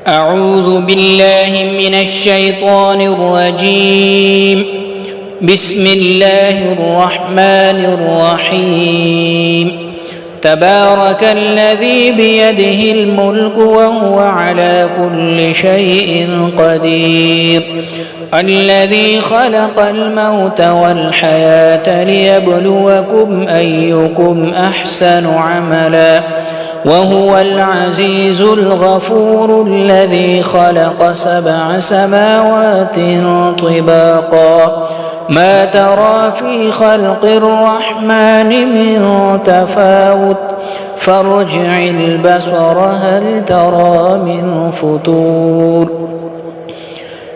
أعوذ بالله من الشيطان الرجيم. بسم الله الرحمن الرحيم. تبارك الذي بيده الملك وهو على كل شيء قدير. الذي خلق الموت والحياة ليبلوكم أيكم أحسن عملا وهو العزيز الغفور. الذي خلق 7 سماوات طباقا ما ترى في خلق الرحمن من تفاوت فارجع البصر هل ترى من فطور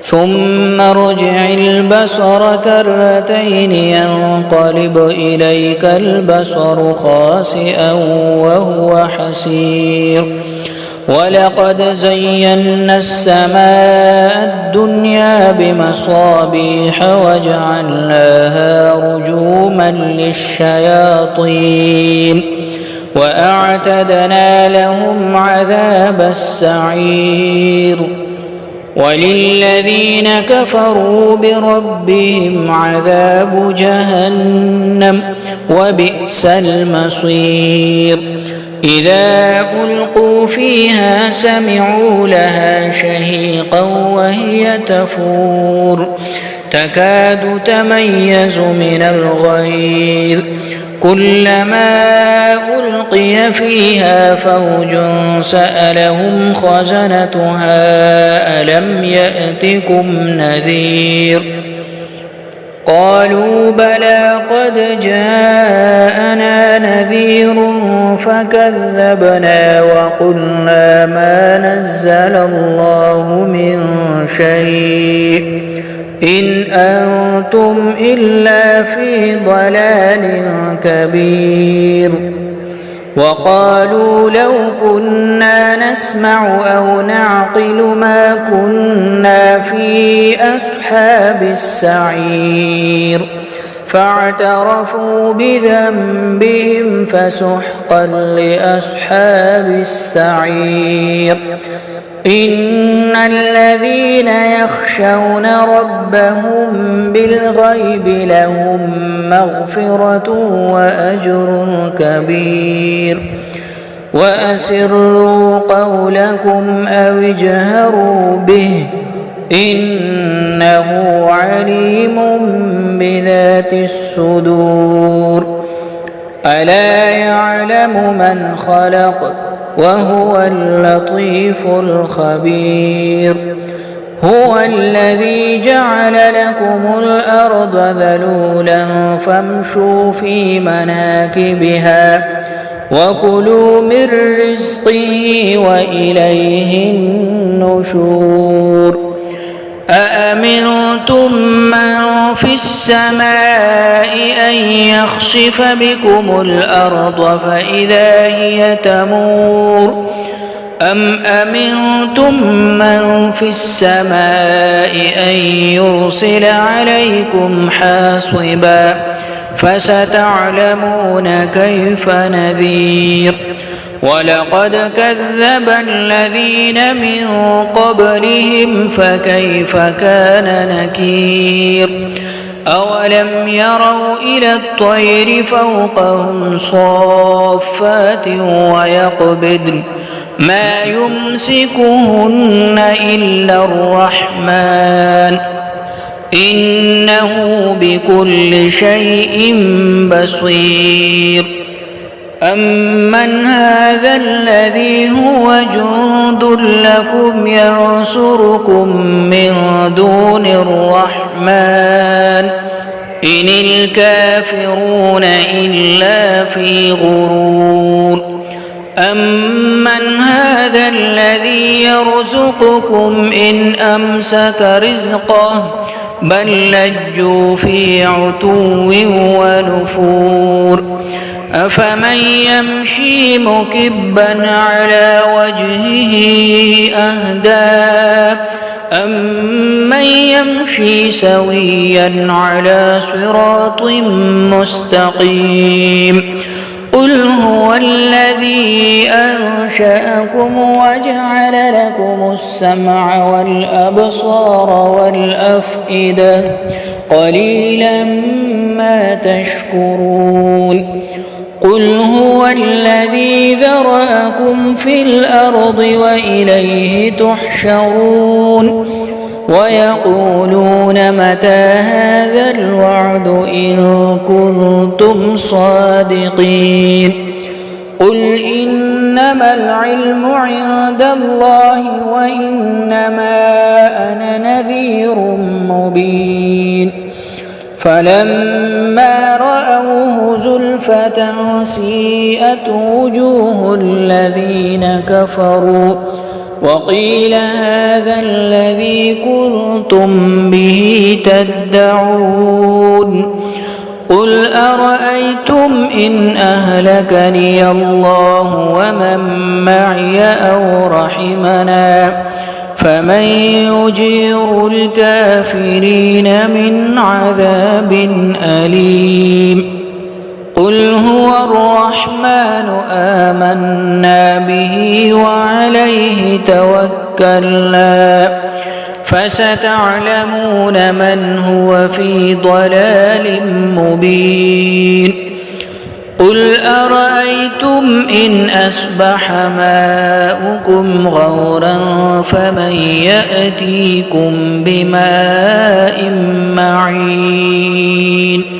ثم ارجع البصر كرتين ينقلب إليك البصر خاسئا وهو حسير. ولقد زينا السماء الدنيا بمصابيح وجعلناها رجوما للشياطين وأعتدنا لهم عذاب السعير. وللذين كفروا بربهم عذاب جهنم وبئس المصير. إذا ألقوا فيها سمعوا لها شهيقا وهي تفور تكاد تميز من الغيظ. كلما ألقي فيها فوج سألهم خزنتها ألم يأتكم نذير قالوا بلى قد جاءنا نذير فكذبنا وقلنا ما نزل الله من شيء إن أنتم إلا في ضلال كبير. وقالوا لو كنا نسمع أو نعقل ما كنا في أصحاب السعير فاعترفوا بذنبهم فسحقا لأصحاب السعير. إن الذين يخشون ربهم بالغيب لهم مغفرة وأجر كبير. وأسروا قولكم أو اجهروا به إنه عليم بذات الصدور. ألا يعلم من خلق وهو اللطيف الخبير. هو الذي جعل لكم الأرض ذلولا فامشوا في مناكبها وكلوا من رزقه وإليه النشور. أأمنتم من في السماء أن يخسف بكم الأرض فإذا هي تمور أم أمنتم من في السماء أن يرسل عليكم حاصبا فستعلمون كيف نذير. ولقد كذب الذين من قبلهم فكيف كان نكير. أولم يروا إلى الطير فوقهم صافات ويقبضن ما يمسكهن إلا الرحمن إنه بكل شيء بصير. أمن هذا الذي هو جند لكم ينصركم من دون الرحمن إن الكافرون إلا في غرور. أمن هذا الذي يرزقكم إن أمسك رزقه بل لجوا في عتو ونفور. أفمن يمشي مكبا على وجهه أهدى أمن يمشي سويا على صراط مستقيم. قل هو الذي أنشأكم وجعل لكم السمع والأبصار والأفئدة قليلا ما تشكرون قل هو الذي ذرأكم في الأرض وإليه تحشرون ويقولون متى هذا الوعد إن كنتم صادقين قل إنما العلم عند الله وإنما أنا نذير مبين فلما رأوه زلفة سيئت وجوه الذين كفروا وقيل هذا الذي كنتم به تدعون قل أرأيتم إن أهلكني الله ومن معي أو رحمنا فمن يجير الكافرين من عذاب أليم قل هو الرحمن آمنا به وعليه توكلنا فستعلمون من هو في ضلال مبين قل أرأيتم إن أصبح ماؤكم غورا فمن يأتيكم بماء معين